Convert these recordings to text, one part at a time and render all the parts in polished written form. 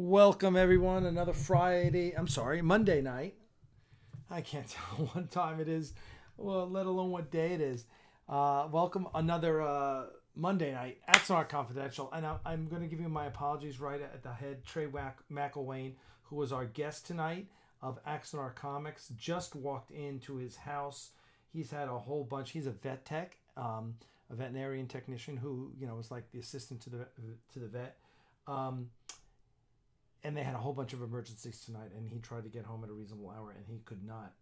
Welcome everyone. Another Monday night. I can't tell what time it is, well, let alone what day it is. Welcome another Monday night. Axanar Confidential, and I'm going to give you my apologies right at the head. Trey McElwain, who was our guest tonight of Axanar Comics, just walked into his house. He's had a whole bunch. He's a vet tech, a veterinarian technician who is like the assistant to the vet. And they had a whole bunch of emergencies tonight, and he tried to get home at a reasonable hour, and he could not.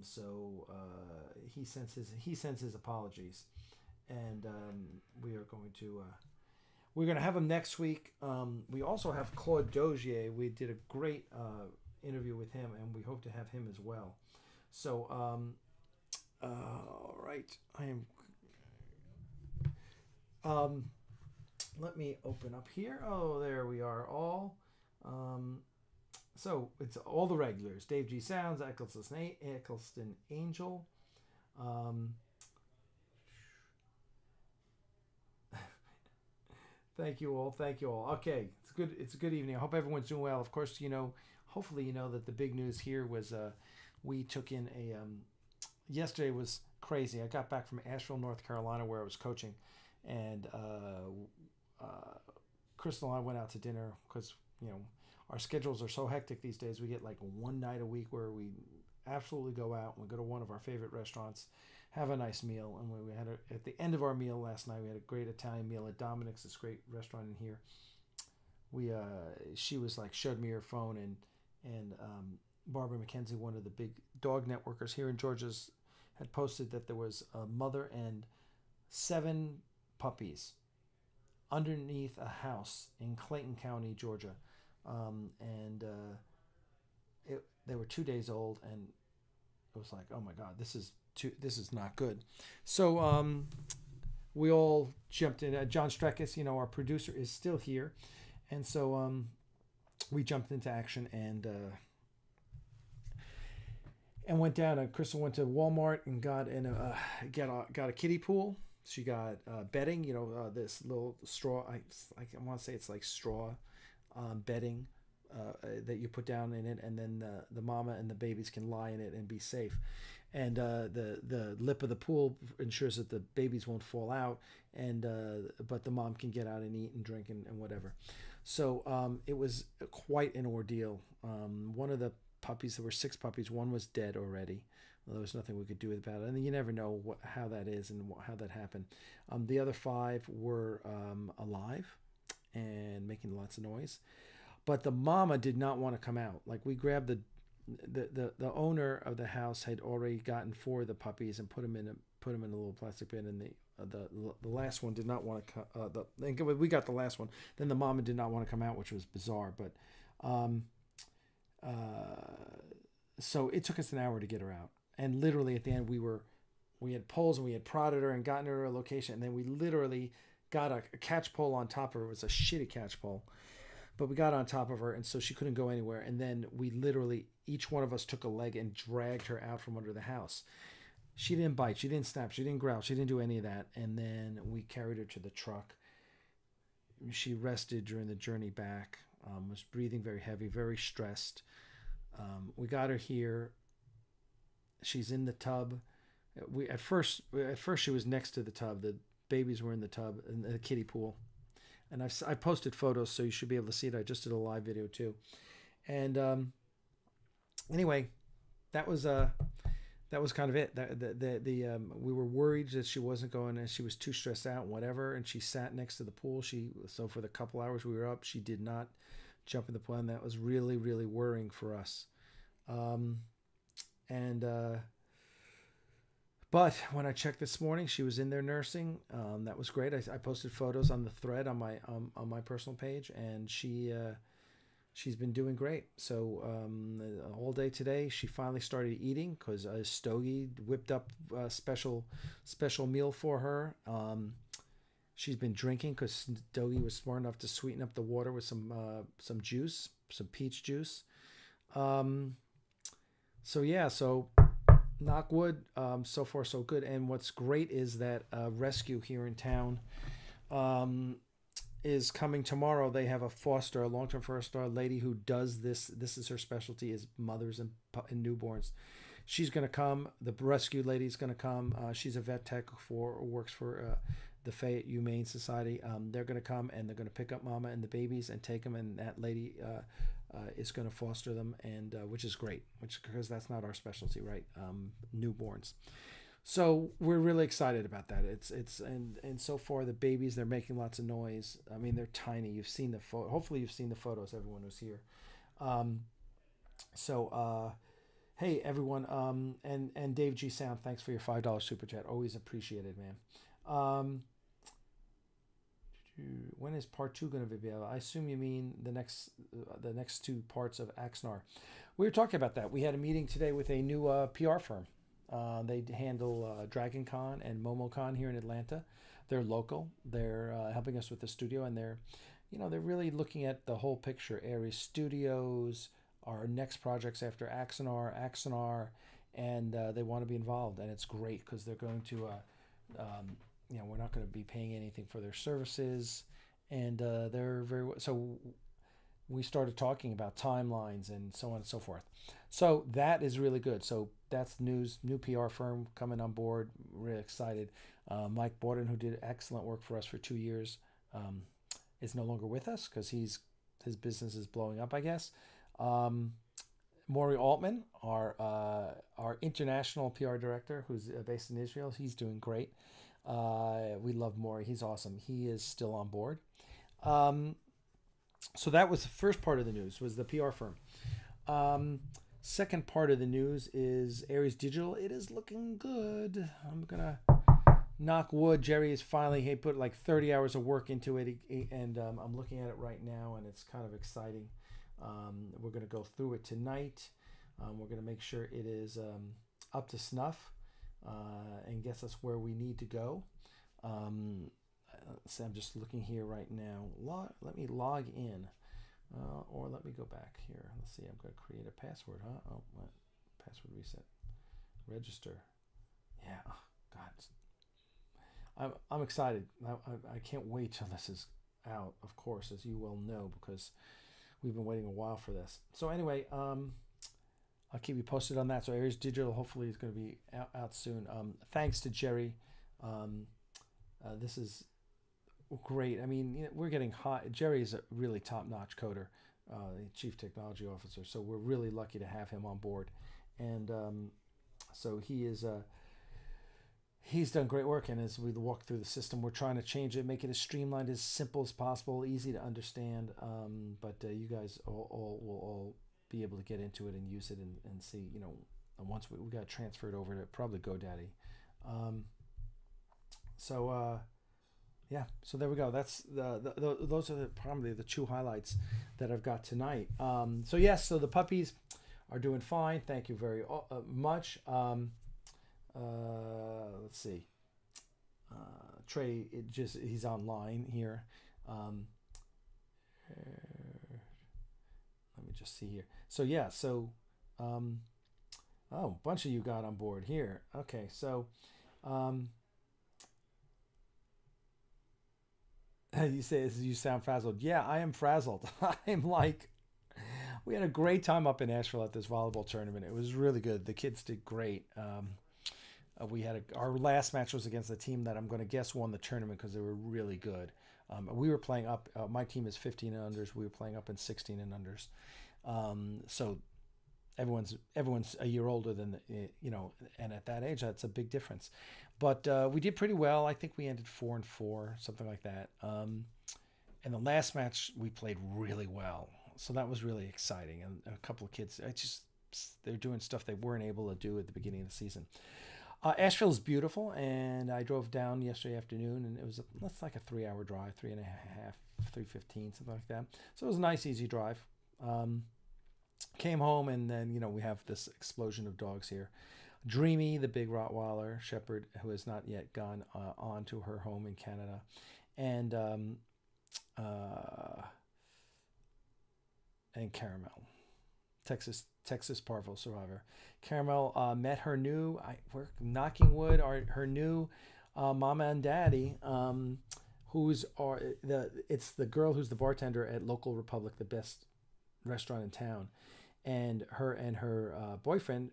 So he sends his apologies, and we're going to have him next week. We also have Claude Dozier. We did a great interview with him, and we hope to have him as well. So all right, let me open up here. Oh, there we are all. So it's all the regulars: Dave G. Sounds, Eccleston Angel. Thank you all. Okay, it's good. It's a good evening. I hope everyone's doing well. Of course, hopefully that the big news here was we took in a. Yesterday was crazy. I got back from Asheville, North Carolina, where I was coaching, and Crystal and I went out to dinner because our schedules are so hectic these days. We get like one night a week where we absolutely go out and we go to one of our favorite restaurants, have a nice meal. And we had at the end of our meal last night, we had a great Italian meal at Dominic's, this great restaurant in here. She was like, showed me her phone, and Barbara McKenzie, one of the big dog networkers here in Georgia's, had posted that there was a mother and 7 puppies underneath a house in Clayton County, Georgia. They were 2 days old, and it was like, oh my God, this is not good. So we all jumped in. John Streckis, our producer, is still here, and so we jumped into action and went down. Crystal went to Walmart and got a kiddie pool. She got bedding, this little straw. I want to say it's like straw bedding that you put down in it, and then the mama and the babies can lie in it and be safe. And the lip of the pool ensures that the babies won't fall out, and but the mom can get out and eat and drink and whatever. So it was quite an ordeal. One of the puppies, there were 6 puppies. One was dead already. Well, there was nothing we could do about it. And you never know how that is and how that happened. The other 5 were alive and making lots of noise. But the mama did not want to come out. Like, we grabbed the owner of the house had already gotten 4 of the puppies and put them in a little plastic bin, and the last one did not want to we got the last one. Then the mama did not want to come out, which was bizarre. But so it took us an hour to get her out. And literally at the end, we had poles, and we had prodded her and gotten her to a location. And then we literally got a catch pole on top of her. It was a shitty catch pole, but we got on top of her, and so she couldn't go anywhere. And then we literally, each one of us took a leg and dragged her out from under the house. She didn't bite. She didn't snap. She didn't growl. She didn't do any of that. And then we carried her to the truck. She rested during the journey back, was breathing very heavy, very stressed. We got her here. She's in the tub. At first she was next to the tub. The babies were in the tub in the kiddie pool, and I posted photos, so you should be able to see it. I just did a live video too, and anyway, that was kind of it. We were worried that she wasn't going, and she was too stressed out and whatever. And she sat next to the pool. So for the couple hours we were up, she did not jump in the pool, and that was really, really worrying for us. But when I checked this morning, she was in there nursing. That was great. I posted photos on the thread on my personal page, and she's been doing great. So all day today, she finally started eating because Stogie whipped up a special meal for her. She's been drinking because Stogie was smart enough to sweeten up the water with some juice, some peach juice. So knock wood, so far so good. And what's great is that rescue here in town is coming tomorrow. They have a long-term foster lady who does this. This is her specialty, is mothers and newborns. She's going to come. The rescue lady's going to come. She's a vet tech works for the Fayette Humane Society. They're going to come and they're going to pick up mama and the babies and take them. And that lady is going to foster them, and which is great, because that's not our specialty, right? Newborns. So we're really excited about that. And so far the babies, they're making lots of noise. I mean, they're tiny. You've seen the photo. Hopefully you've seen the photos. Everyone who's here. Hey everyone. And Dave G Sound, thanks for your $5 super chat. Always appreciated, man. When is part 2 going to be available? I assume you mean the next 2 parts of Axanar. We were talking about that. We had a meeting today with a new PR firm. They handle Dragon Con and MomoCon here in Atlanta. They're local. They're helping us with the studio, and they're really looking at the whole picture. Aries Studios, our next projects after Axanar, and they want to be involved. And it's great because they're going to, we're not going to be paying anything for their services, and they're very so. We started talking about timelines and so on and so forth. So that is really good. So that's news. New PR firm coming on board. Really excited. Mike Borden, who did excellent work for us for 2 years, is no longer with us because his business is blowing up, I guess. Maury Altman, our international PR director, who's based in Israel, he's doing great. We love Maury. He's awesome. He is still on board. So that was the first part of the news, was the PR firm. Second part of the news is Aries Digital. It is looking good. I'm going to knock wood. Jerry is he put like 30 hours of work into it, and I'm looking at it right now, and it's kind of exciting. We're going to go through it tonight. We're going to make sure it is up to snuff and gets us where we need to go. So I'm just looking here right now. Let me log in, or let me go back here. Let's see. I'm going to create a password, huh? Oh, what? Password reset. Register. Yeah. Oh, God. I'm excited. I can't wait till this is out, of course, as you well know, because we've been waiting a while for this. So anyway, I'll keep you posted on that. So Aries Digital hopefully is going to be out soon. Thanks to Jerry. This is great. I mean, we're getting hot. Jerry is a really top-notch coder, chief technology officer. So we're really lucky to have him on board, and so he's done great work. And as we walk through the system, we're trying to change it, make it as streamlined, as simple as possible, easy to understand. But you guys all will all be able to get into it and use it and see. And once we got to transfer it over to probably GoDaddy. Yeah, so there we go. That's those are probably the 2 highlights that I've got tonight. So yes, so the puppies are doing fine. Thank you very much. Let's see. Trey, he's online here. Let me just see here. So yeah, oh, a bunch of you got on board here. Okay, so you say you sound frazzled. Yeah, I am frazzled. I'm like, we had a great time up in Asheville at this volleyball tournament. It was really good. The kids did great. We had our last match was against a team that I'm going to guess won the tournament because they were really good. We were playing up. My team is 15 and unders. We were playing up in 16 and unders. So everyone's a year older than and at that age that's a big difference. But we did pretty well. I think we ended 4-4, something like that. And the last match we played really well, so that was really exciting. And a couple of kids, they're doing stuff they weren't able to do at the beginning of the season. Asheville is beautiful, and I drove down yesterday afternoon, and it was like a 3-hour drive, 3.5, 3:15, something like that. So it was a nice, easy drive. Came home, and then we have this explosion of dogs here. Dreamy, the big Rottweiler Shepherd, who has not yet gone on to her home in Canada, and Caramel, Texas Parvo survivor. Caramel met her we're knocking wood, her new mama and daddy, it's the girl who's the bartender at Local Republic, the best restaurant in town, and her boyfriend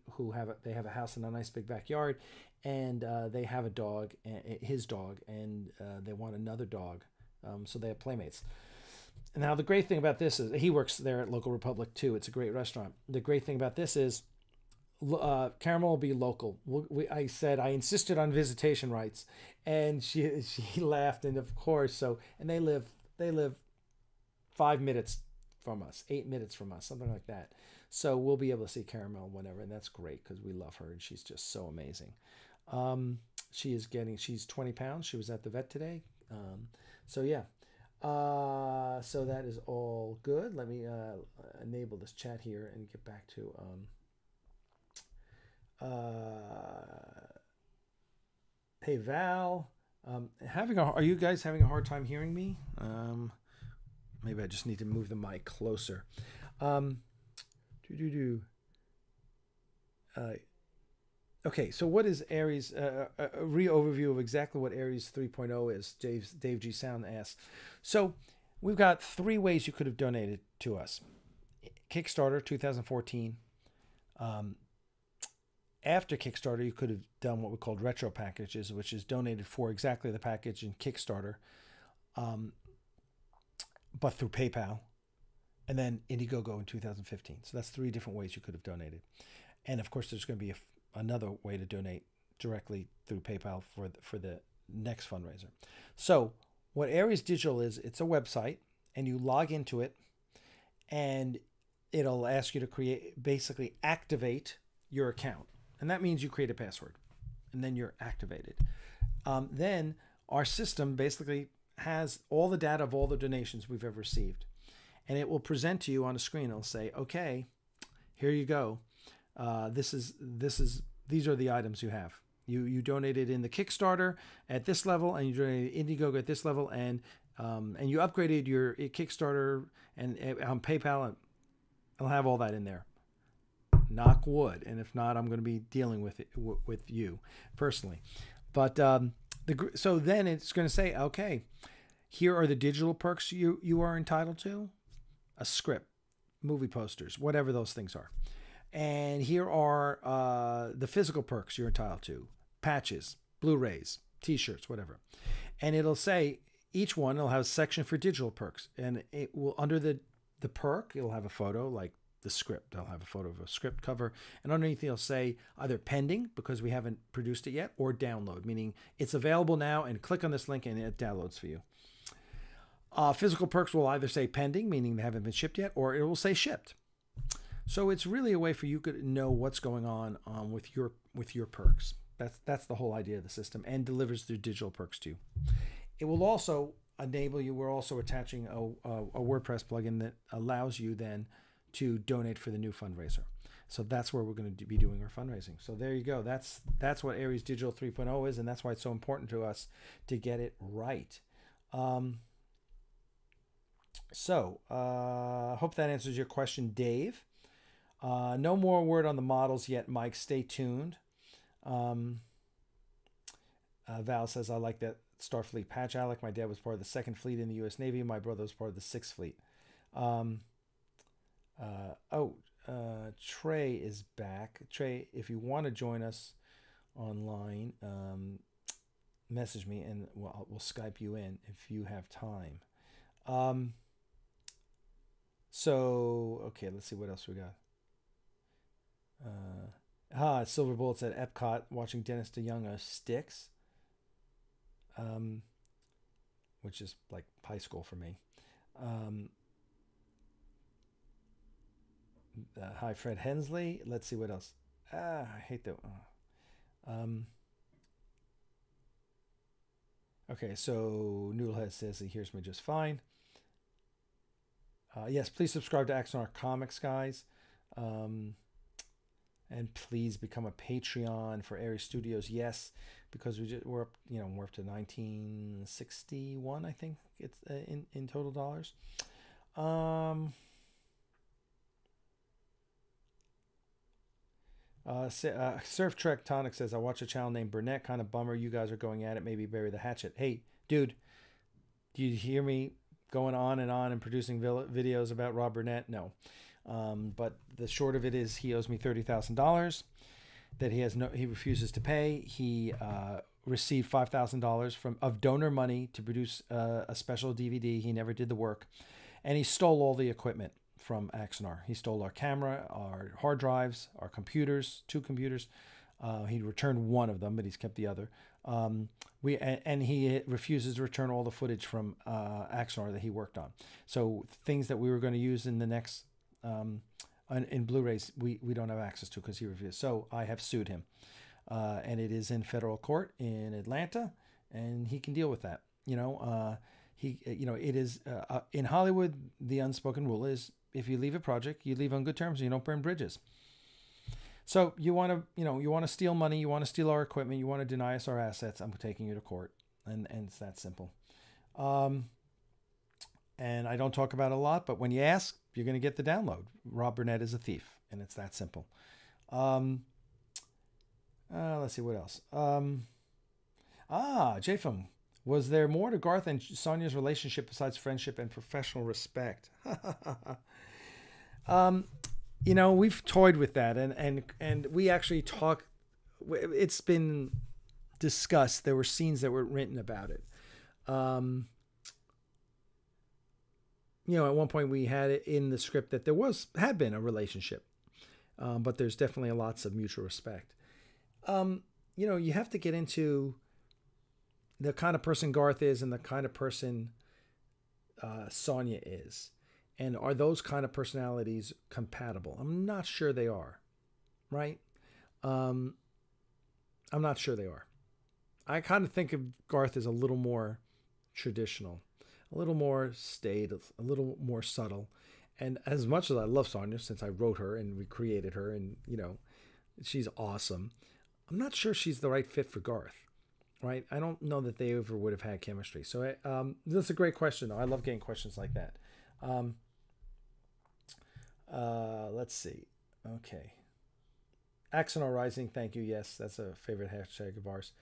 they have a house in a nice big backyard, and they have a dog, his dog, and they want another dog, so they have playmates. Now the great thing about this is he works there at Local Republic too. It's a great restaurant. The great thing about this is Caramel will be local. I said I insisted on visitation rights, and she laughed, and of course and they live 5 minutes from us, 8 minutes from us, something like that. So we'll be able to see Caramel whenever, and that's great because we love her and she's just so amazing. She's 20 pounds. She was at the vet today. So yeah. So that is all good. Let me enable this chat here and get back to hey Val, are you guys having a hard time hearing me? Maybe I just need to move the mic closer. Okay, so what is Aries? A re-overview of exactly what Aries 3.0 is. Dave G. Sound asks. So we've got 3 ways you could have donated to us. Kickstarter 2014. After Kickstarter, you could have done what we called retro packages, which is donated for exactly the package in Kickstarter, but through PayPal, and then Indiegogo in 2015. So that's 3 different ways you could have donated. And of course, there's going to be another way to donate directly through PayPal for the next fundraiser. So what Aries Digital is, it's a website, and you log into it, and it'll ask you to basically activate your account. And that means you create a password, and then you're activated. Then our system basically has all the data of all the donations we've ever received. And it will present to you on a screen. It'll say, okay, here you go. These are the items you have. You donated in the Kickstarter at this level, and you donated Indiegogo at this level, and you upgraded your Kickstarter and on PayPal, and I'll have all that in there. Knock wood, and if not, I'm going to be dealing with it with you personally. But so then it's going to say, okay, here are the digital perks you are entitled to, a script, movie posters, whatever those things are. And here are the physical perks you're entitled to, patches, Blu-rays, T-shirts, whatever. And it'll say each one will have a section for digital perks, and it will under the perk it'll have a photo like the script. I'll have a photo of a script cover, and underneath it'll say either pending because we haven't produced it yet, or download, meaning it's available now, and click on this link and it downloads for you. Physical perks will either say pending, meaning they haven't been shipped yet, or it will say shipped. So it's really a way for you to know what's going on with your perks. That's the whole idea of the system, and delivers through digital perks too. It will also enable you. We're also attaching a WordPress plugin that allows you then to donate for the new fundraiser. So that's where we're going to be doing our fundraising. So there you go. That's what Aries Digital 3.0 is, and that's why it's so important to us to get it right. Hope that answers your question, Dave. No more word on the models yet, Mike. Stay tuned. Val says, I like that Starfleet patch, Alec. My dad was part of the 2nd Fleet in the U.S. Navy. My brother was part of the 6th Fleet. Trey is back. Trey, if you want to join us online, message me and we'll Skype you in if you have time. Okay, let's see what else we got. Silver Bullets at Epcot watching Dennis DeYoung Sticks, which is like high school for me. Hi, Fred Hensley. Let's see what else. I hate that. Okay, so Noodlehead says he hears me just fine. Yes, please subscribe to Axanar Comics, guys. And please become a Patreon for Aries Studios. Yes, because we're up, we're up to 1961, I think it's in total dollars. Surf Trek Tonic says, I watch a channel named Burnett. Kind of bummer you guys are going at it. Maybe bury the hatchet. Hey, dude, Do you hear me going on and producing videos about Rob Burnett? No. But the short of it is he owes me $30,000 that he refuses to pay. He received $5,000 of donor money to produce a special DVD. He never did the work, and he stole all the equipment from Axanar. He stole our camera, our hard drives, our computers, 2 computers. He returned one of them, but he's kept the other. And he refuses to return all the footage from Axanar that he worked on. So things that we were going to use in the next in Blu-rays, we don't have access to because he refused. So I have sued him, and it is in federal court in Atlanta, and he can deal with that. It is in Hollywood. The unspoken rule is if you leave a project, you leave on good terms, and you don't burn bridges. So you want to steal money, you want to steal our equipment, you want to deny us our assets. I'm taking you to court, and it's that simple. And I don't talk about it a lot, but when you ask, you're going to get the download. Rob Burnett is a thief, and it's that simple. Let's see what else. JFM, was there more to Garth and Sonia's relationship besides friendship and professional respect? We've toyed with that, and we actually talk. It's been discussed. There were scenes that were written about it. At one point we had it in the script that there had been a relationship, but there's definitely lots of mutual respect. You have to get into the kind of person Garth is and the kind of person Sonia is. And are those kind of personalities compatible? I'm not sure they are, right? I'm not sure they are. I kind of think of Garth as a little more traditional, a little more staid, a little more subtle. And as much as I love Sonia, since I wrote her and we created her and, she's awesome, I'm not sure she's the right fit for Garth, right? I don't know that they ever would have had chemistry. So that's a great question, though. I love getting questions like that. Let's see. Okay. Axanar Rising, thank you. Yes, that's a favorite hashtag of ours.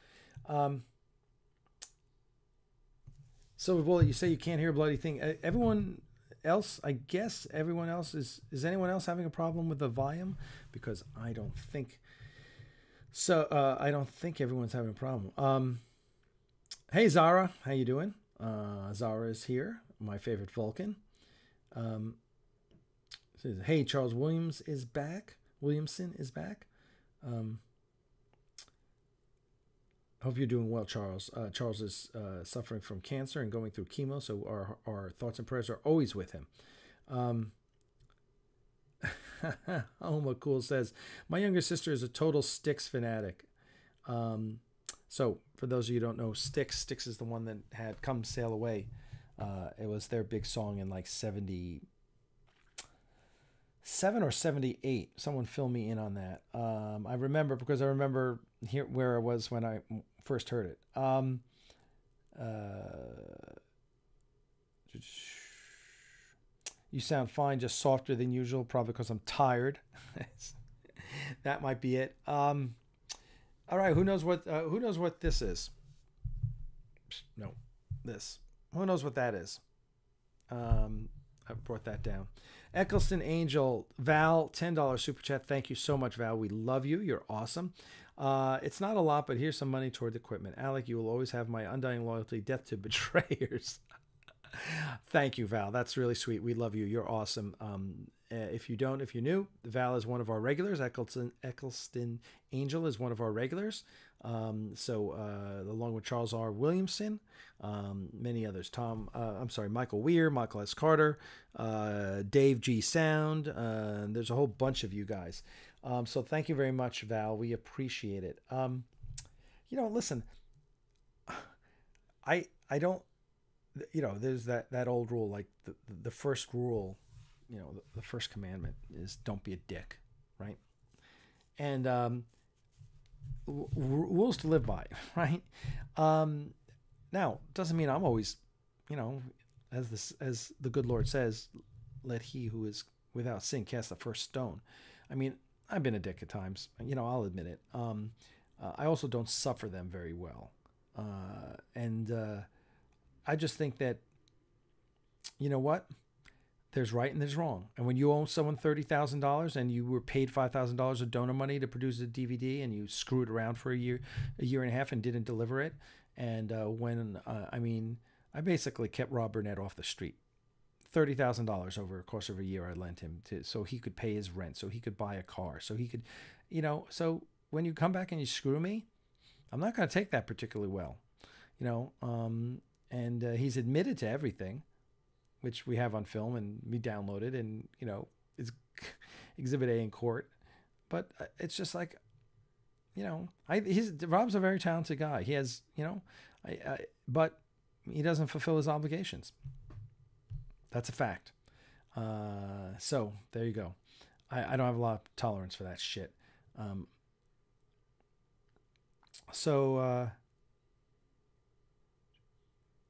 So, you say you can't hear a bloody thing. Everyone else, I guess everyone else is anyone else having a problem with the volume? Because I don't think so. I don't think everyone's having a problem. Hey, Zara, how you doing? Zara is here, my favorite Vulcan. Hey, Charles Williamson is back. Hope you're doing well, Charles. Charles is suffering from cancer and going through chemo, so our thoughts and prayers are always with him. Oma Cool says, my younger sister is a total Styx fanatic. So for those of you who don't know, Styx is the one that had Come Sail Away. It was their big song in like 77 or 78. Someone fill me in on that. I remember because I remember here where I was when I first heard it. You sound fine, just softer than usual, probably because I'm tired. That might be it. All right, who knows what this is? No, this. Who knows what that is? I brought that down. Eccleston Angel, Val, $10 super chat. Thank you so much, Val. We love you. You're awesome. It's not a lot, but here's some money toward the equipment. Alec, you will always have my undying loyalty. Death to betrayers. Thank you, Val. That's really sweet. We love you. You're awesome. If you're new, Val is one of our regulars. Eccleston Angel is one of our regulars. Along with Charles R. Williamson, many others. Michael Weir, Michael S. Carter, Dave G. Sound. There's a whole bunch of you guys. So thank you very much, Val. We appreciate it. Listen, I don't, there's that old rule, like the first rule, the first commandment is don't be a dick, right? And rules to live by, right? Now, doesn't mean I'm always, as the good Lord says, let he who is without sin cast the first stone. I mean, I've been a dick at times, I'll admit it. I also don't suffer them very well. I just think that, you know what? There's right and there's wrong. And when you owe someone $30,000 and you were paid $5,000 of donor money to produce a DVD and you screwed around for a year and a half and didn't deliver it. And I basically kept Rob Burnett off the street. $30,000 over the course of a year I lent him so he could pay his rent, so he could buy a car, so he could, so when you come back and you screw me, I'm not going to take that particularly well, and he's admitted to everything, which we have on film and we downloaded and, it's Exhibit A in court. But it's just like, Rob's a very talented guy. He has, but he doesn't fulfill his obligations. That's a fact. So there you go. I don't have a lot of tolerance for that shit.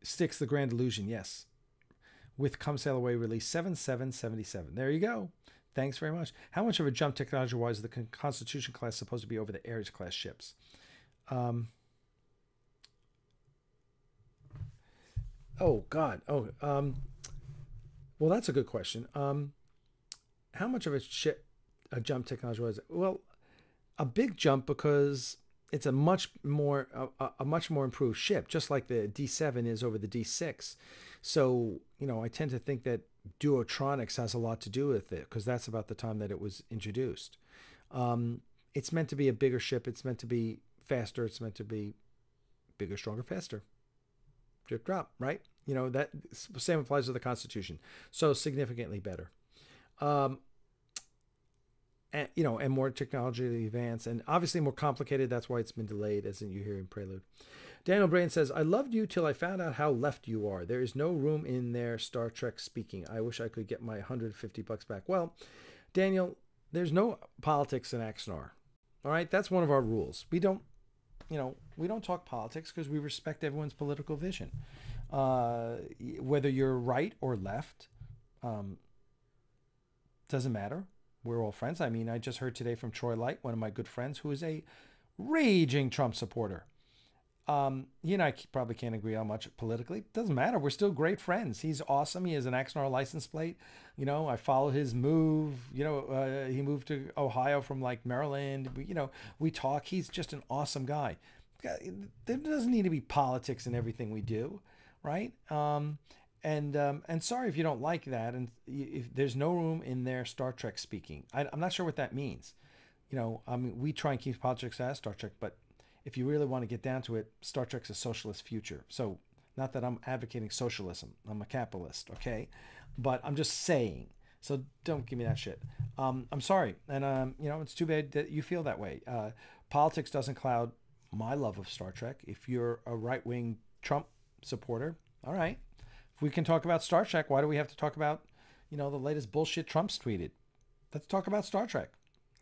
Styx, The Grand Illusion, yes. With Come Sail Away release 7777. There you go. Thanks very much. How much of a jump technology-wise is the Constitution class supposed to be over the Ares class ships? Oh, God. Well, that's a good question. How much of a jump technology-wise? Well, a big jump because it's a much more improved ship, just like the D7 is over the D6. So, I tend to think that Duotronics has a lot to do with it because that's about the time that it was introduced. It's meant to be a bigger ship. It's meant to be faster. It's meant to be bigger, stronger, faster. Drip, drop, right? That same applies to the Constitution. So significantly better. And more technologically advanced and obviously more complicated. That's why it's been delayed, as you hear in Prelude. Daniel Brain says, I loved you till I found out how left you are. There is no room in there, Star Trek speaking. I wish I could get my $150 back. Well, Daniel, there's no politics in Axanar. All right. That's one of our rules. We don't talk politics because we respect everyone's political vision. Whether you're right or left, doesn't matter. We're all friends. I mean, I just heard today from Troy Light, one of my good friends, who is a raging Trump supporter. He and I probably can't agree on much politically. Doesn't matter. We're still great friends. He's awesome. He has an Axanar license plate. I follow his move. He moved to Ohio from like Maryland. We talk. He's just an awesome guy. There doesn't need to be politics in everything we do, right? And sorry if you don't like that. And if there's no room in there, Star Trek speaking. I'm not sure what that means. We try and keep politics out of Star Trek, but if you really want to get down to it, Star Trek's a socialist future. So not that I'm advocating socialism. I'm a capitalist, okay? But I'm just saying. So don't give me that shit. I'm sorry. And, it's too bad that you feel that way. Politics doesn't cloud my love of Star Trek. If you're a right-wing Trump supporter, all right. If we can talk about Star Trek, why do we have to talk about, the latest bullshit Trump's tweeted? Let's talk about Star Trek.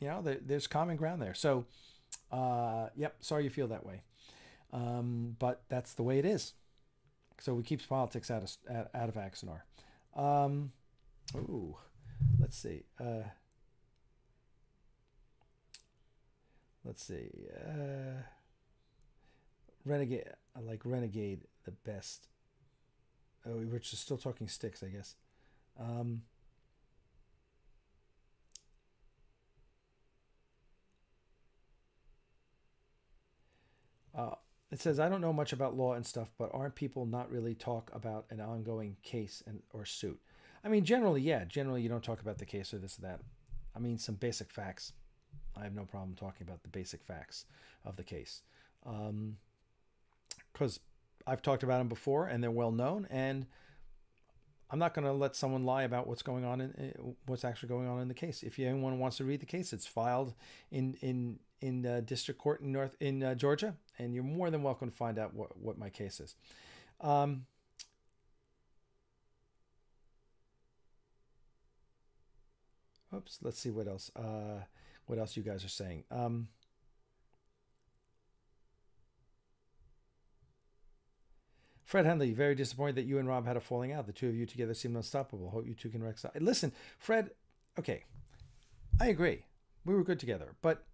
There's common ground there. So, yep, sorry you feel that way. But that's the way it is. So we keep politics out of Axanar. Let's see. Renegade. I like Renegade the best. Oh, we're just still talking Styx, I guess. It says, I don't know much about law and stuff, but aren't people not really talk about an ongoing case or suit? I mean, generally, yeah. Generally, you don't talk about the case or this or that. I mean, some basic facts. I have no problem talking about the basic facts of the case. Because I've talked about them before and they're well known, and I'm not going to let someone lie about what's going on what's actually going on in the case. If anyone wants to read the case, it's filed in district court in Georgia, and you're more than welcome to find out what my case is. Oops, let's see what else you guys are saying. Fred Henley, very disappointed that you and Rob had a falling out. The two of you together seemed unstoppable. Hope you two can reconcile. Listen, Fred, okay, I agree. We were good together, but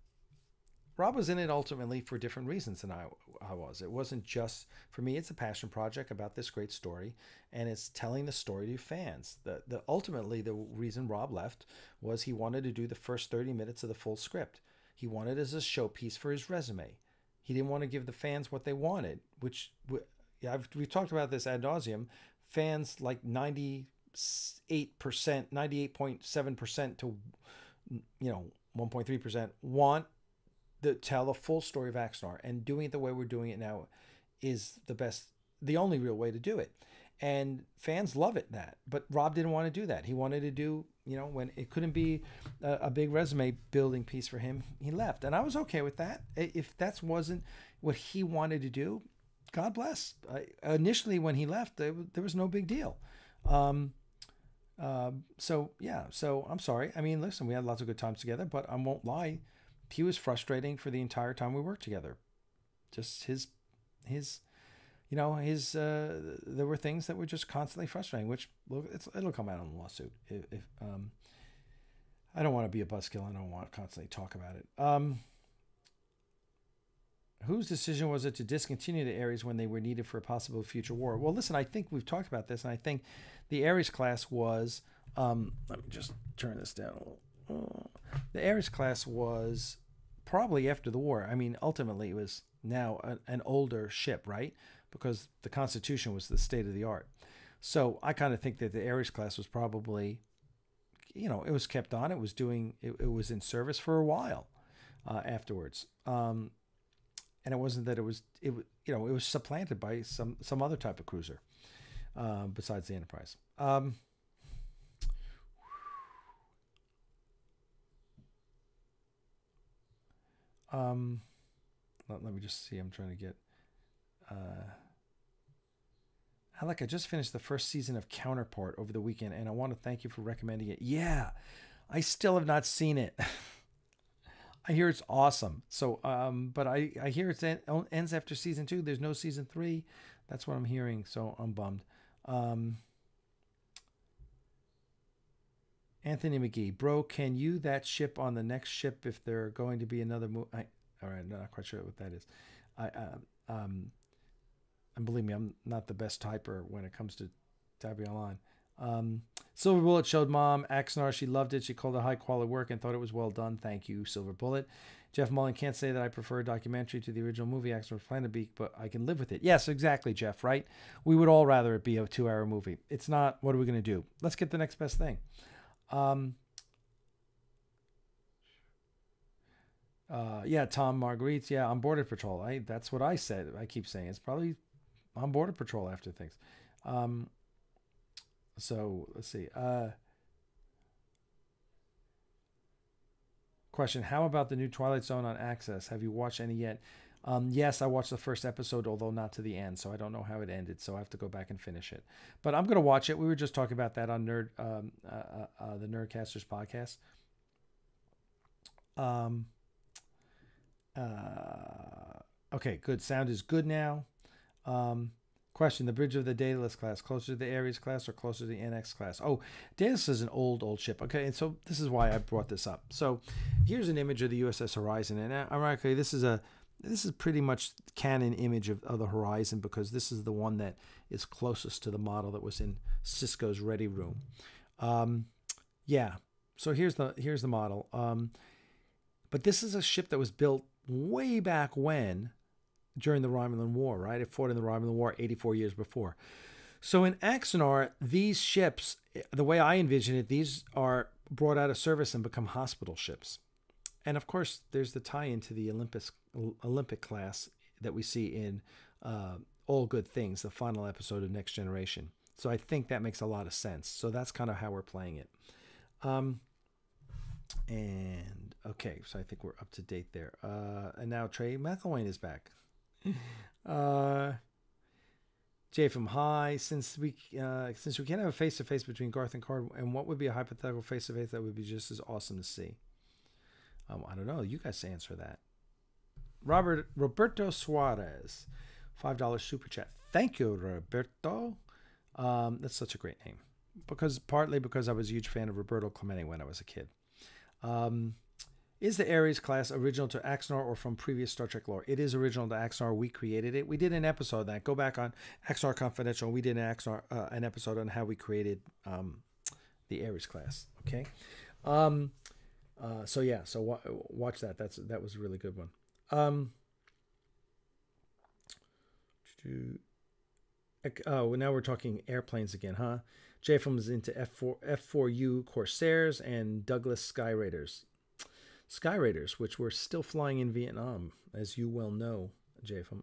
Rob was in it ultimately for different reasons than I was. It wasn't just for me. It's a passion project about this great story, and it's telling the story to fans. The ultimately the reason Rob left was he wanted to do the first 30 minutes of the full script. He wanted it as a showpiece for his resume. He didn't want to give the fans what they wanted, which yeah, we've talked about this ad nauseum. Fans like 98%, 98.7% to 1.3% want to tell the full story of Axanar, and doing it the way we're doing it now is the only real way to do it. And fans love it but Rob didn't want to do that. He wanted to do, when it couldn't be a big resume building piece for him, he left. And I was okay with that. If that wasn't what he wanted to do, God bless. Initially, when he left, there was no big deal. So I'm sorry. I mean, listen, we had lots of good times together, but I won't lie. He was frustrating for the entire time we worked together. Just there were things that were just constantly frustrating, which it'll come out in the lawsuit. If I don't want to be a buzzkill. I don't want to constantly talk about it. Whose decision was it to discontinue the Ares when they were needed for a possible future war? Well, listen, I think we've talked about this, and I think the Ares class was, let me just turn this down a little. The Ares class was probably after the war. I mean, ultimately, it was now an older ship, right? Because the Constitution was the state of the art. So I kind of think that the Ares class was probably, it was kept on. It was it was in service for a while afterwards. And it wasn't that it was supplanted by some other type of cruiser besides the Enterprise. Let me just see. I'm trying to get. Alec, I just finished the first season of Counterpart over the weekend, and I want to thank you for recommending it. Yeah, I still have not seen it. I hear it's awesome. So, but I hear it ends after season 2. There's no season 3. That's what I'm hearing. So I'm bummed. Anthony McGee, bro, can you that ship on the next ship if there are going to be another movie? All right, I'm not quite sure what that is. And believe me, I'm not the best typer when it comes to typing online. Silver Bullet showed Mom Axanar. She loved it. She called it high quality work and thought it was well done. Thank you, Silver Bullet. Jeff Mullen, can't say that I prefer a documentary to the original movie Axanar's Planet Beak, but I can live with it. Yes, exactly, Jeff, right? We would all rather it be a 2-hour movie. It's not, what are we going to do? Let's get the next best thing. Yeah, Tom Marguerite. Yeah, on Border Patrol. That's what I said. I keep saying it's probably on Border Patrol after things. So let's see. Question: how about the new Twilight Zone on Access? Have you watched any yet? Yes, I watched the first episode, although not to the end, so I don't know how it ended. So I have to go back and finish it. But I'm going to watch it. We were just talking about that on the Nerdcasters podcast. Okay, good. Sound is good now. Question: the Bridge of the Daedalus class closer to the Ares class or closer to the NX class? Oh, Daedalus is an old ship. Okay, and so this is why I brought this up. So here's an image of the USS Horizon, and ironically, this is pretty much canon image of the Horizon because this is the one that is closest to the model that was in Cisco's ready room. Yeah. So here's the model. But this is a ship that was built way back when, during the Romulan War, right? It fought in the Romulan War 84 years before. So in Axanar, these ships, the way I envision it, these are brought out of service and become hospital ships. And of course, there's the tie-in to the Olympic class that we see in All Good Things, the final episode of Next Generation. So I think that makes a lot of sense. So that's kind of how we're playing it. And okay, so I think we're up to date there. And now Trey McElwain is back. Jay from Hi, since we can't have a face-to-face between Garth and Card, and what would be a hypothetical face-to-face that would be just as awesome to see? I don't know. You guys answer that. Roberto Suarez, $5 super chat. Thank you, Roberto. That's such a great name. Partly because I was a huge fan of Roberto Clemente when I was a kid. Is the Ares class original to Axanar or from previous Star Trek lore? It is original to Axanar. We created it. We did an episode on that. Go back on Axanar Confidential. We did an episode on how we created the Ares class. Okay. So watch that. That was a really good one. Now we're talking airplanes again, huh? JFM is into F4U Corsairs and Douglas Sky Raiders. Sky Raiders, which were still flying in Vietnam, as you well know, JFM.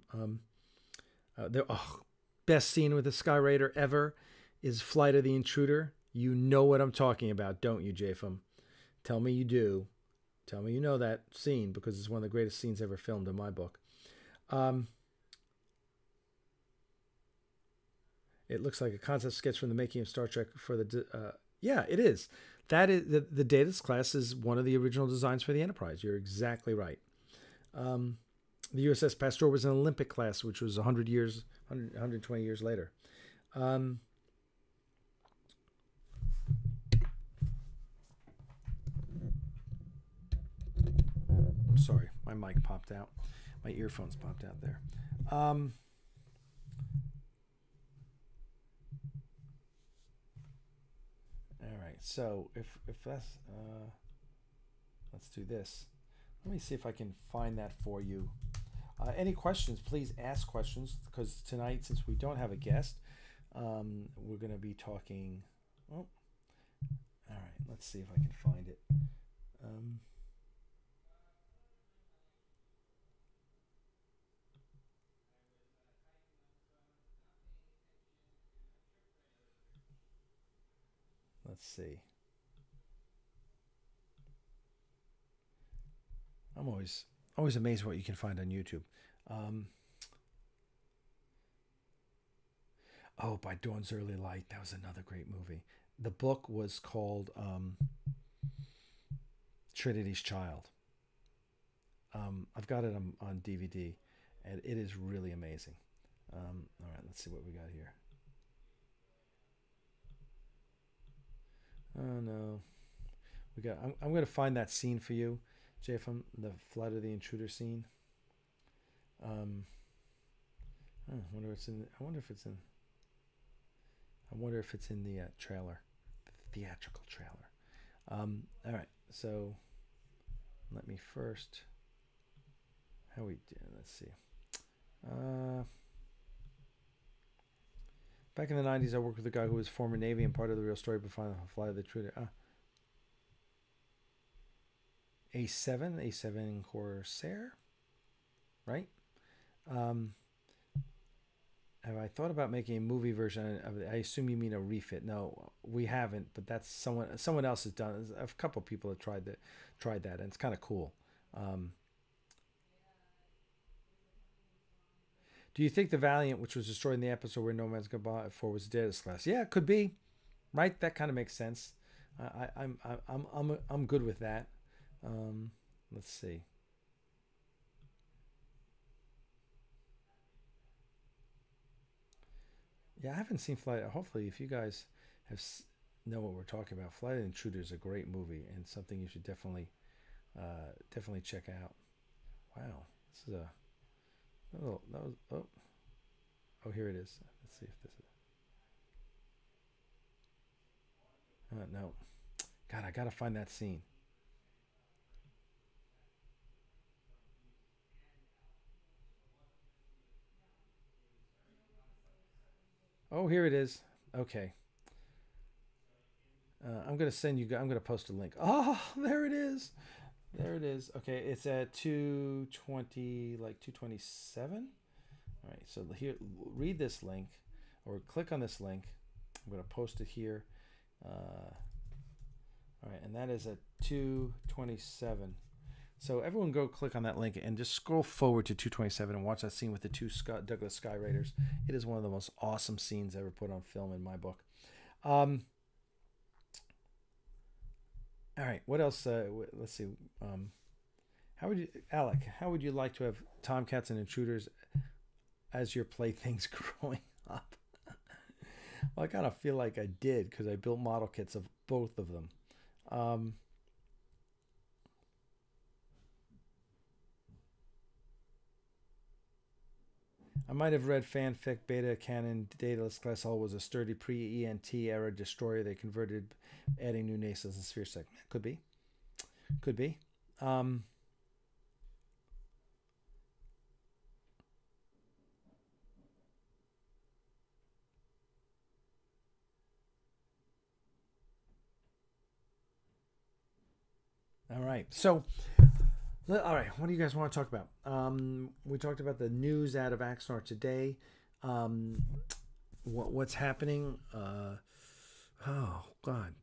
Best scene with a Sky Raider ever is Flight of the Intruder. You know what I'm talking about, don't you, JFM? Tell me you do. Tell me you know that scene, because it's one of the greatest scenes ever filmed in my book. It looks like a concept sketch from the making of Star Trek for the... yeah, it is. That is the Daedalus class is one of the original designs for the Enterprise. You're exactly right. The USS Pasteur was an Olympic class, which was 120 years later. I'm sorry, my mic popped out. My earphones popped out there. All right, so if that's let's do this. Let me see if I can find that for you. Any questions, please ask questions, because tonight, since we don't have a guest, we're going to be talking. Oh, all right, let's see if I can find it. Let's see. I'm always amazed what you can find on YouTube. By Dawn's Early Light. That was another great movie. The book was called Trinity's Child. I've got it on DVD, and it is really amazing. All right, let's see what we got here. Oh no, I'm going to find that scene for you, JFM, the Flight of the Intruder scene. I wonder if it's in the trailer, the theatrical trailer. All right, so let me first. How we do? Let's see. Back in the 90s, I worked with a guy who was former Navy and part of the real story behind the Flight of the Intruder. A7 Corsair, right? Have I thought about making a movie version of it? I assume you mean a refit. No, we haven't, but that's someone else has done. A couple of people have tried that, and it's kind of cool. Do you think the Valiant, which was destroyed in the episode where No Man's Gonna for was Daedalus class? Yeah, it could be, right? That kind of makes sense. I'm good with that. Let's see. Yeah, I haven't seen Flight. Hopefully, if you guys know what we're talking about, Flight of the Intruder is a great movie and something you should definitely check out. Wow, this is oh, here it is. Let's see if this is. No, God, I gotta find that scene. Oh, here it is. Okay. I'm gonna send you. I'm gonna post a link. Oh, there it is. There it is. Okay, it's at 220, like 227. All right. So here, read this link, or click on this link. I'm gonna post it here. All right, and that is at 227. So everyone go click on that link and just scroll forward to 227 and watch that scene with the two Douglas Sky Raiders. It is one of the most awesome scenes ever put on film in my book. All right, what else? Let's see. Alec, how would you like to have Tomcats and Intruders as your playthings growing up? Well, I kind of feel like I did, because I built model kits of both of them. I might have read fanfic. Beta Cannon Daedalus Class Hull was a sturdy pre-ENT era destroyer they converted, adding new naces and sphere segment. Could be. Could be. All right. So, all right. What do you guys want to talk about? We talked about the news out of Axanar today. What's happening? Oh God.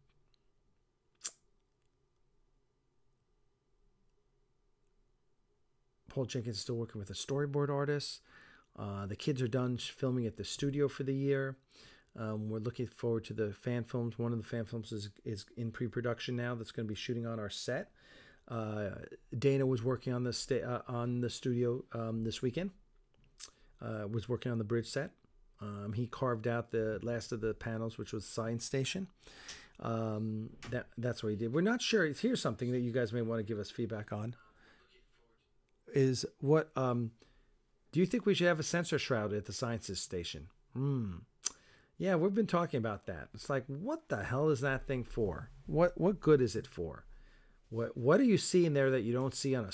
Paul Jenkins is still working with a storyboard artist. The kids are done filming at the studio for the year. We're looking forward to the fan films. One of the fan films is in pre-production now. That's going to be shooting on our set. Dana was working on the studio this weekend. Was working on the bridge set. He carved out the last of the panels, which was Science Station. That's what he did. We're not sure. Here's something that you guys may want to give us feedback on. Is what do you think we should have a sensor shroud at the Sciences Station? Yeah, we've been talking about that. It's like, what the hell is that thing for? What good is it for? What do you see in there that you don't see on a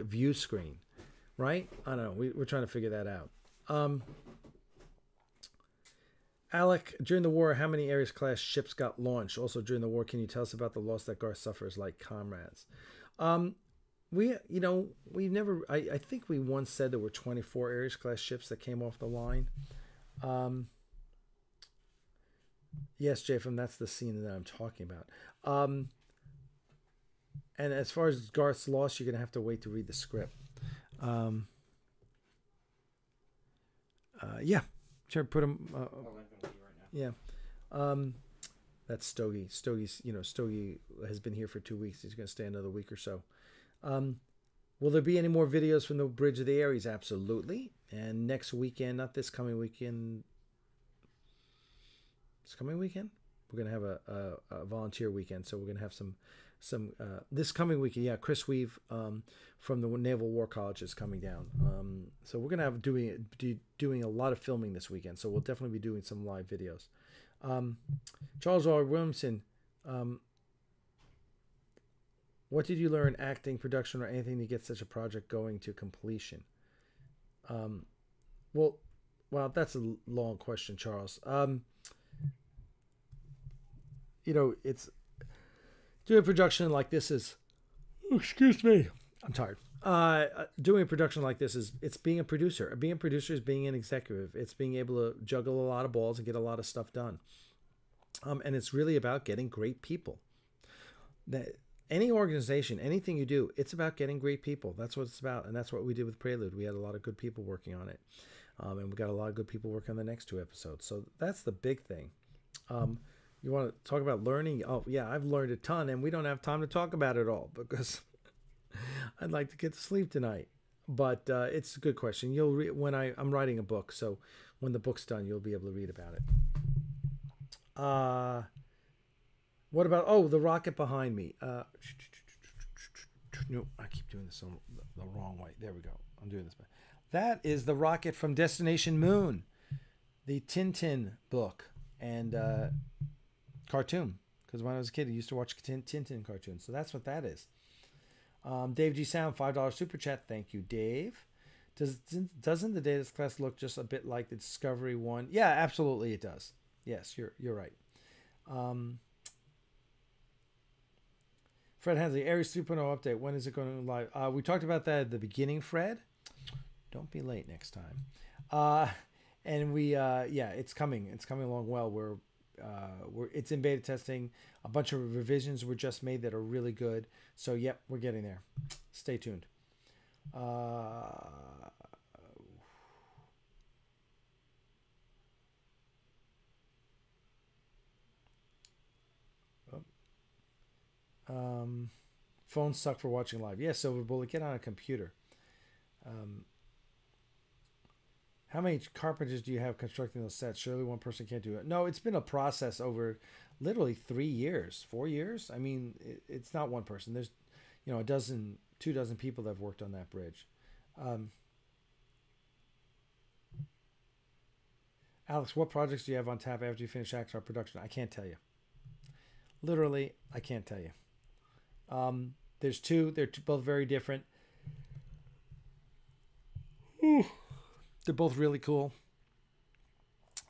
view screen? Right? I don't know. We're trying to figure that out. Alec, during the war, how many Ares class ships got launched? Also, during the war, can you tell us about the loss that Garth suffers like comrades? We never. I think we once said there were 24 Ares class ships that came off the line. Yes, Japham, that's the scene that I'm talking about. And as far as Garth's loss, you're gonna have to wait to read the script. Yeah, sure. Put him. Yeah. That's Stogie. Stogie has been here for 2 weeks. He's gonna stay another week or so. Will there be any more videos from the Bridge of the Ares? Absolutely. And next weekend, not this coming weekend. This coming weekend, we're gonna have a volunteer weekend. So we're gonna have some this coming weekend. Yeah, Chris Weave from the Naval War College is coming down. So we're gonna have doing a lot of filming this weekend. So we'll definitely be doing some live videos. Charles R. Williamson. What did you learn, acting, production, or anything to get such a project going to completion? Well, that's a long question, Charles. It's doing a production like this is. Oh, excuse me, I'm tired. Doing a production like this it's being a producer. Being a producer is being an executive. It's being able to juggle a lot of balls and get a lot of stuff done. And it's really about getting great people. Any organization, anything you do, it's about getting great people. That's what it's about. And that's what we did with Prelude. We had a lot of good people working on it. And we got a lot of good people working on the next 2 episodes. So that's the big thing. You want to talk about learning? Oh, yeah, I've learned a ton. And we don't have time to talk about it all because I'd like to get to sleep tonight. But it's a good question. You'll read when I'm writing a book. So when the book's done, you'll be able to read about it. What about, the rocket behind me? No, I keep doing this the wrong way. There we go. I'm doing this. That is the rocket from Destination Moon, the Tintin book and cartoon. Because when I was a kid, I used to watch Tintin cartoons. So that's what that is. Dave G. Sound, $5 super chat. Thank you, Dave. Doesn't the Daedalus class look just a bit like the Discovery one? Yeah, absolutely it does. Yes, you're right. Fred Hensley, Ares 3.0 update. When is it going to live? We talked about that at the beginning, Fred. Don't be late next time. And we, it's coming. It's coming along well. It's in beta testing. A bunch of revisions were just made that are really good. So, yep, we're getting there. Stay tuned. Phones suck for watching live. Yeah, Silver Bullet, get on a computer. How many carpenters do you have constructing those sets? Surely one person can't do it. No, it's been a process over literally 3 years, 4 years. I mean, it's not one person. There's, 2 dozen people that have worked on that bridge. Alex, what projects do you have on tap after you finish Axanar production? I can't tell you. Literally, I can't tell you. There's two. They're both very different. They're both really cool.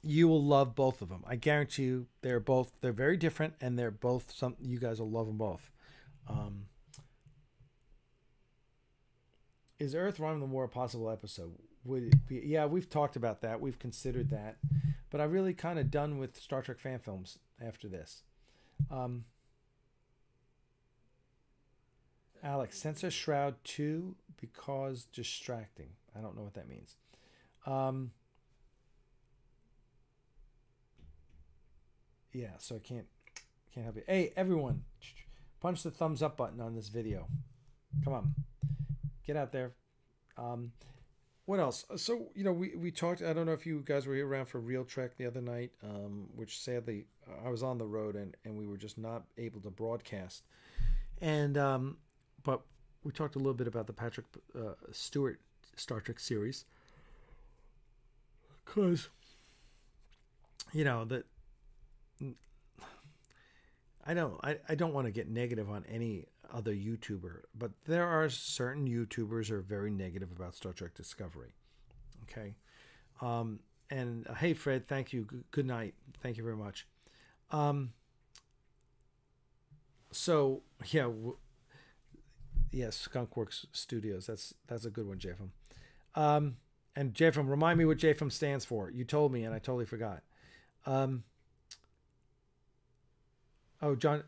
You will love both of them. I guarantee you. They're very different, and they're both some. You guys will love them both. Is Earth Rhyme the more possible episode? Would it be? Yeah, we've talked about that. We've considered that, but I'm really kind of done with Star Trek fan films after this. Alex, Sensor Shroud 2 because distracting. I don't know what that means. Yeah, so I can't help you. Hey, everyone, punch the thumbs up button on this video. Come on, get out there. What else? So, we talked, I don't know if you guys were around for Real Trek the other night, which sadly I was on the road and we were just not able to broadcast. And, but we talked a little bit about the Patrick Stewart Star Trek series. Because, that I don't want to get negative on any other YouTuber, but there are certain YouTubers who are very negative about Star Trek Discovery. Okay. And hey, Fred, thank you. Good night. Thank you very much. So yeah, yes, Skunkworks Studios. That's a good one, JFM. And JFM, remind me what JFM stands for. You told me, and I totally forgot. Oh, John.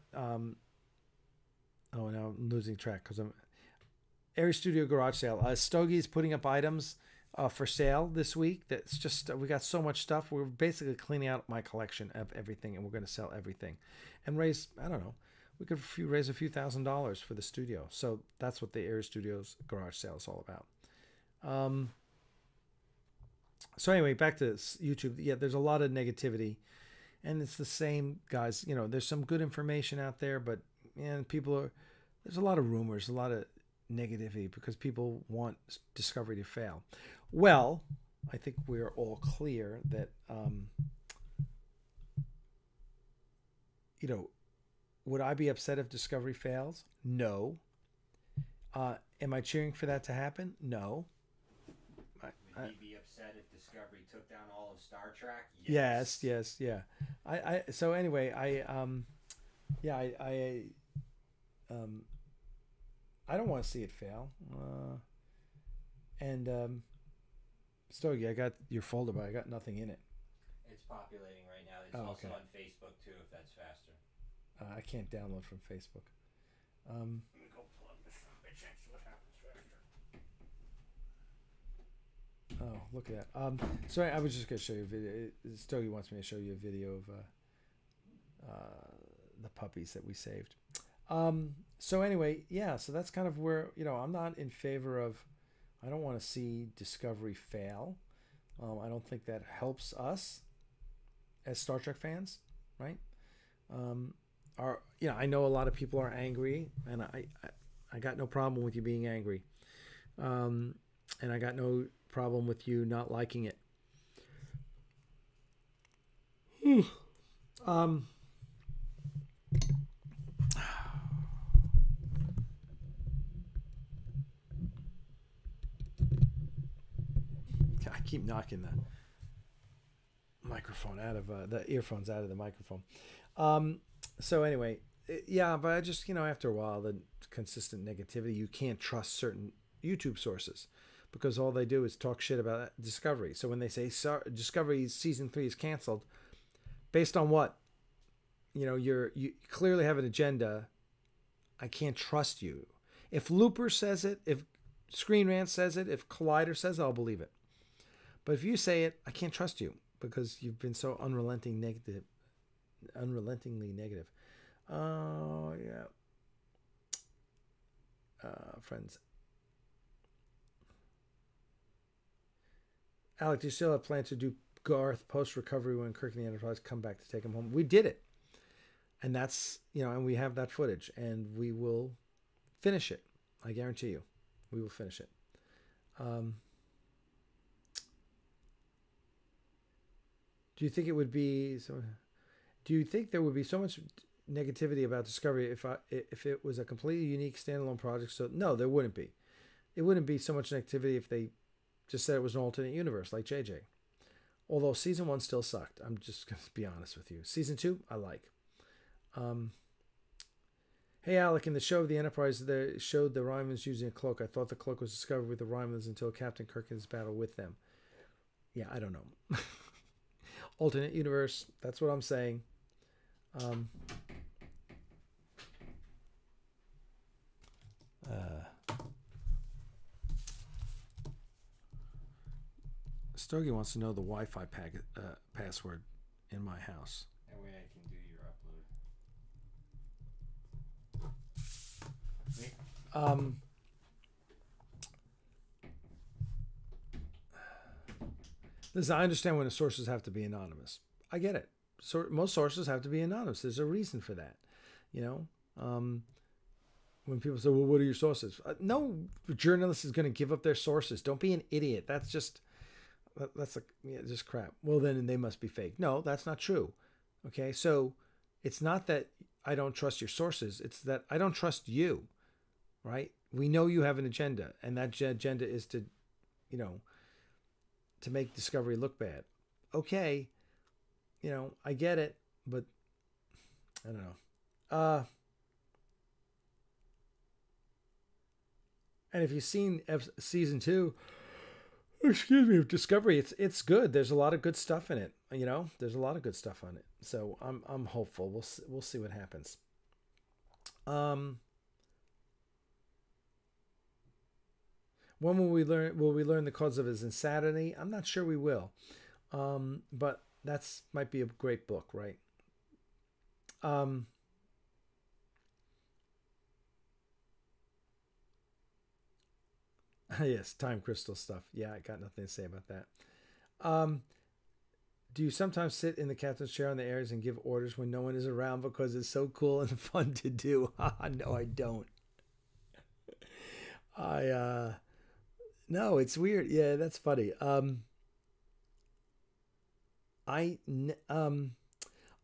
Oh, now I'm losing track because I'm. Aries Studio garage sale. Stogie's putting up items for sale this week. That's just we got so much stuff. We're basically cleaning out my collection of everything, and we're going to sell everything, and raise. I don't know. We could raise a few $1,000s for the studio. So that's what the Aries Studios garage sale is all about. So anyway, back to YouTube. Yeah, there's a lot of negativity. And it's the same, guys. There's some good information out there, but there's a lot of rumors, a lot of negativity because people want Discovery to fail. Well, I think we're all clear that, would I be upset if Discovery fails? No. Am I cheering for that to happen? No. Would you be upset if Discovery took down all of Star Trek? Yes, yeah. So anyway, I don't want to see it fail. Stogie, I got your folder, but I got nothing in it. It's populating right now. It's also on Facebook too, if that's faster. I can't download from Facebook. Let me go plug this from bitch and see what happens faster. Oh, look at that. So I was just going to show you a video. Stogie wants me to show you a video of the puppies that we saved. So anyway, yeah, so that's kind of where, I'm not in favor of, I don't want to see Discovery fail. I don't think that helps us as Star Trek fans, right? I know a lot of people are angry, and I got no problem with you being angry. And I got no problem with you not liking it. I keep knocking the microphone out of the earphones out of the microphone. So anyway, yeah, but I just, after a while, the consistent negativity, you can't trust certain YouTube sources because all they do is talk shit about Discovery. So when they say Discovery season 3 is canceled, based on what? You clearly have an agenda. I can't trust you. If Looper says it, if Screen Rant says it, if Collider says it, I'll believe it. But if you say it, I can't trust you because you've been so unrelentingly negative. Oh, yeah. Friends. Alec, do you still have plans to do Garth post-recovery when Kirk and the Enterprise come back to take him home? We did it. And that's, and we have that footage. And we will finish it. I guarantee you. We will finish it. Do you think it would be so? Do you think there would be so much negativity about Discovery if it was a completely unique standalone project? So no, there wouldn't be. It wouldn't be so much negativity if they just said it was an alternate universe like JJ. Although season 1 still sucked. I'm just gonna be honest with you. Season 2, I like. Hey Alec, in the show of the Enterprise, they showed the Romulans using a cloak. I thought the cloak was discovered with the Romulans until Captain Kirk in his battle with them. Yeah, I don't know. Alternate universe. That's what I'm saying. Stogie wants to know the Wi-Fi password in my house. That way I can do your upload. Listen, I understand when the sources have to be anonymous. I get it. So most sources have to be anonymous. There's a reason for that. You know, when people say, well, what are your sources? No journalist is going to give up their sources. Don't be an idiot. That's just crap. Well, then they must be fake. No, that's not true. Okay. So it's not that I don't trust your sources. It's that I don't trust you, right? We know you have an agenda, and that agenda is to, you know, to make Discovery look bad. Okay. You know, I get it, but I don't know. And if you've seen season 2, excuse me, of Discovery, it's good. There's a lot of good stuff in it. You know, there's a lot of good stuff on it. So I'm hopeful. We'll see what happens. When will we learn? Will we learn the cause of his insanity? I'm not sure we will. But that's might be a great book, right? Yes, time crystal stuff. Yeah, I got nothing to say about that. Do you sometimes sit in the captain's chair on the airs and give orders when no one is around because it's so cool and fun to do? No, I don't. No, it's weird. Yeah, that's funny. I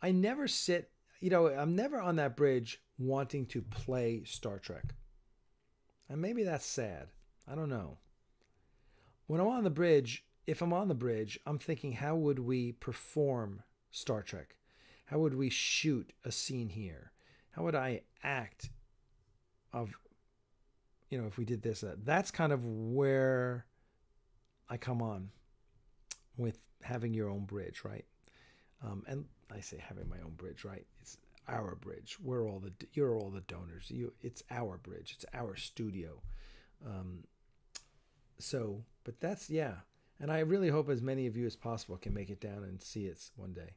never sit, you know, I'm never on that bridge wanting to play Star Trek. And maybe that's sad. I don't know. When I'm on the bridge, if I'm on the bridge, I'm thinking, how would we perform Star Trek? How would we shoot a scene here? How would I act of, you know, if we did this? That's kind of where I come on with having your own bridge, right? And I say having my own bridge, right? It's our bridge. You're all the donors. It's our bridge. It's our studio. So, but that's, yeah. And I really hope as many of you as possible can make it down and see it one day.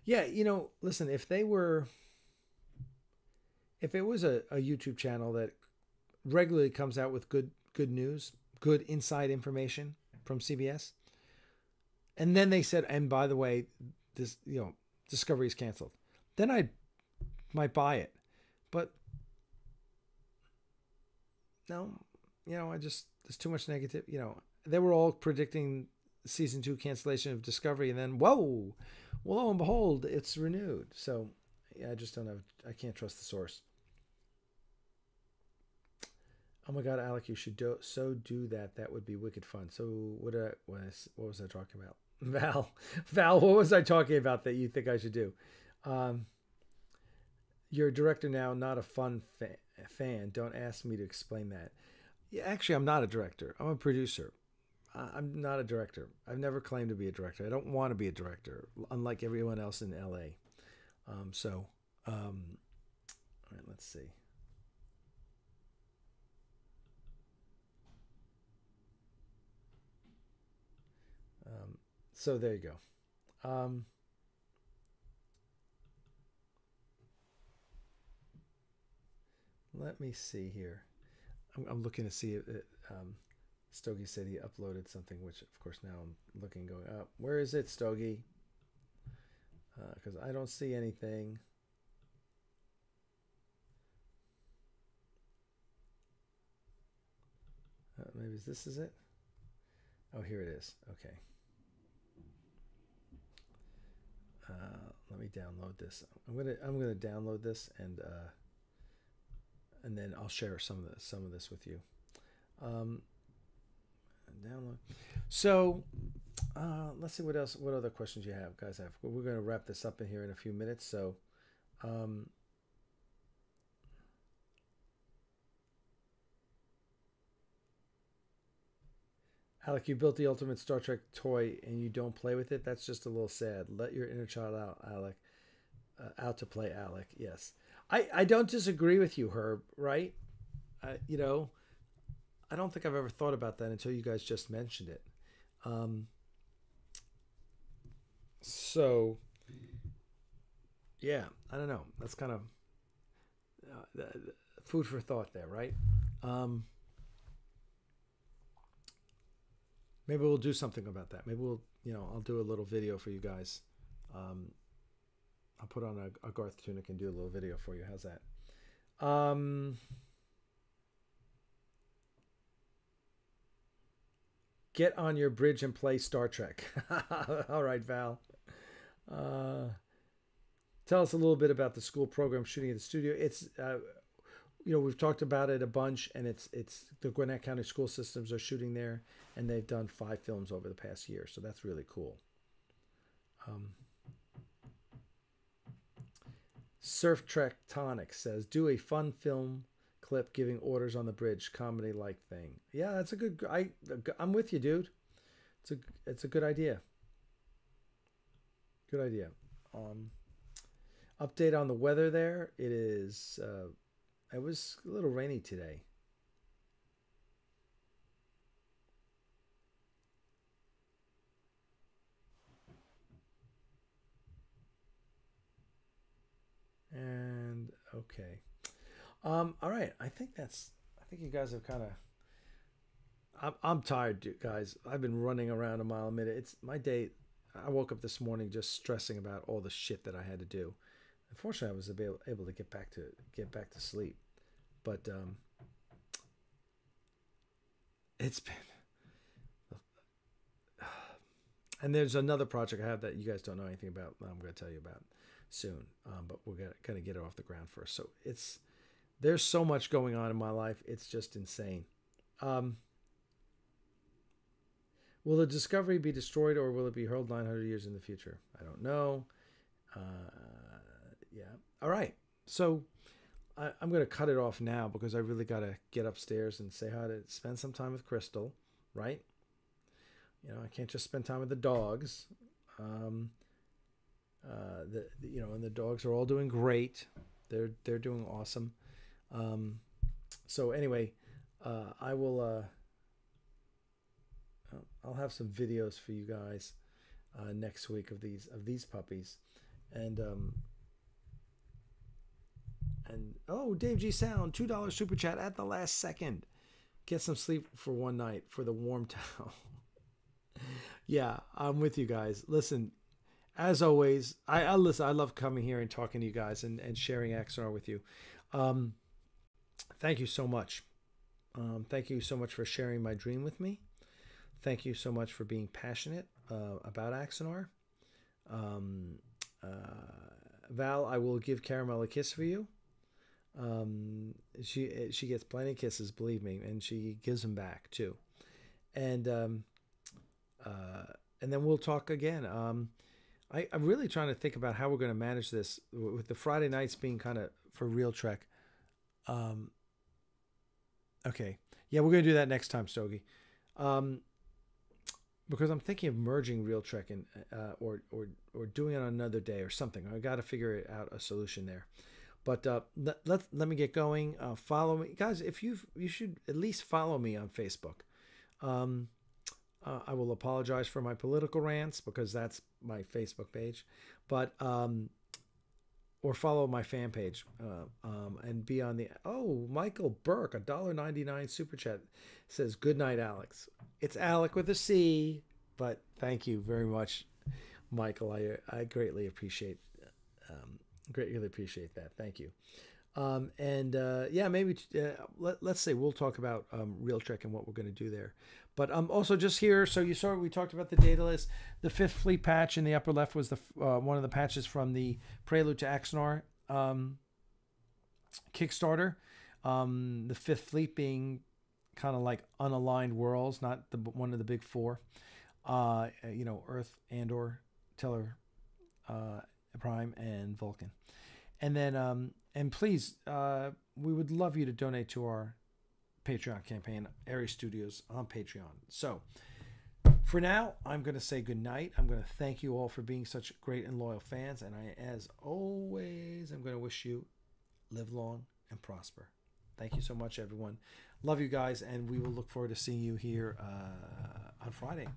Yeah, you know, listen, if it was a YouTube channel that regularly comes out with good news, good inside information from CBS, and then they said, and by the way, this, you know, Discovery is canceled, then I might buy it. But no, you know, there's too much negative. You know, they were all predicting season 2 cancellation of Discovery, and then whoa, well, lo and behold, it's renewed. So yeah, I can't trust the source. Oh my God, Alec, you should do that. That would be wicked fun. So what was I talking about? Val, what was I talking about that you think I should do? You're a director now, not a fun fan. Don't ask me to explain that. Yeah, actually, I'm not a director. I'm a producer. I'm not a director. I've never claimed to be a director. I don't want to be a director, unlike everyone else in LA. All right, let's see. So there you go. Let me see here. I'm looking to see if Stogie said he uploaded something, which of course now I'm looking, going up. Where is it, Stogie? Because I don't see anything. maybe this is it. Oh, here it is. Okay. Let me download this. I'm gonna download this and then I'll share some of this with you. Download. So let's see what else. What other questions you have, guys? Have we're gonna wrap this up in here in a few minutes. So. Alec, you built the ultimate Star Trek toy and you don't play with it? That's just a little sad. Let your inner child out, Alec. Out to play, Alec. Yes. I don't disagree with you, Herb, right? You know, I don't think I've ever thought about that until you guys just mentioned it. So, yeah, I don't know. That's kind of food for thought there, right? Maybe we'll do something about that. Maybe we'll, I'll do a little video for you guys. I'll put on a Garth tunic and do a little video for you. How's that? Get on your bridge and play Star Trek. All right, Val. Tell us a little bit about the school program shooting at the studio. It's, we've talked about it a bunch, and it's the Gwinnett County school systems are shooting there, and they've done 5 films over the past year, so that's really cool. Surf Trek Tonic says, do a fun film clip giving orders on the bridge, comedy like thing. Yeah, that's a good. I'm with you, dude. It's a good idea. Good idea. Update on the weather there. It is. It was a little rainy today. And okay. All right. I think you guys have kind of. I'm tired, guys. I've been running around a mile a minute. It's my day. I woke up this morning just stressing about all the shit that I had to do. Unfortunately, I was able to get back to sleep, but it's been. And there's another project I have that you guys don't know anything about. I'm going to tell you about soon, but we're going to get it off the ground first. So there's so much going on in my life. It's just insane. Will the Discovery be destroyed or will it be hurled 900 years in the future? I don't know. Yeah. All right. So I'm going to cut it off now because I really got to get upstairs and say hi to spend some time with Crystal, right? I can't just spend time with the dogs. And the dogs are all doing great. They're doing awesome. So anyway, I will. I'll have some videos for you guys next week of these puppies, and oh, Dave G Sound, $2 super chat at the last second. Get some sleep for one night for the warm towel. Yeah, I'm with you guys. Listen, as always, I listen. I love coming here and talking to you guys and sharing Axanar with you. Thank you so much. Thank you so much for sharing my dream with me. Thank you so much for being passionate about Axanar. Val, I will give Caramel a kiss for you. She gets plenty of kisses, believe me, and she gives them back too. And then we'll talk again. I'm really trying to think about how we're going to manage this with the Friday nights being kind of for Real Trek. Okay. Yeah, we're going to do that next time, Stogie. Because I'm thinking of merging Real Trek and or doing it on another day or something. I got to figure out a solution there. But let me get going. Follow me, guys. If you should at least follow me on Facebook. I will apologize for my political rants because that's my Facebook page, but or follow my fan page and be on the Michael Burke, $1.99 super chat says good night, Alex. It's Alec with a C, but thank you very much, Michael. I greatly appreciate that. Thank you. Yeah, maybe let's say we'll talk about Real Trek and what we're going to do there. But also just here, so you saw we talked about the data list. The Fifth Fleet patch in the upper left was the one of the patches from the Prelude to Axanar Kickstarter. The Fifth Fleet being kind of like unaligned worlds, not one of the big four. Earth, Andor, Teller, Prime, and Vulcan. And then, and please, we would love you to donate to our Patreon campaign, Aries Studios on Patreon. So, for now, I'm going to say goodnight. I'm going to thank you all for being such great and loyal fans. And as always, I'm going to wish you live long and prosper. Thank you so much, everyone. Love you guys, and we will look forward to seeing you here on Friday.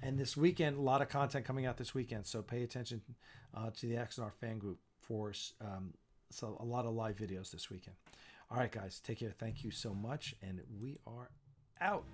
And this weekend, a lot of content coming out this weekend. So pay attention to the Axanar fan group for so a lot of live videos this weekend. All right, guys, take care. Thank you so much, and we are out.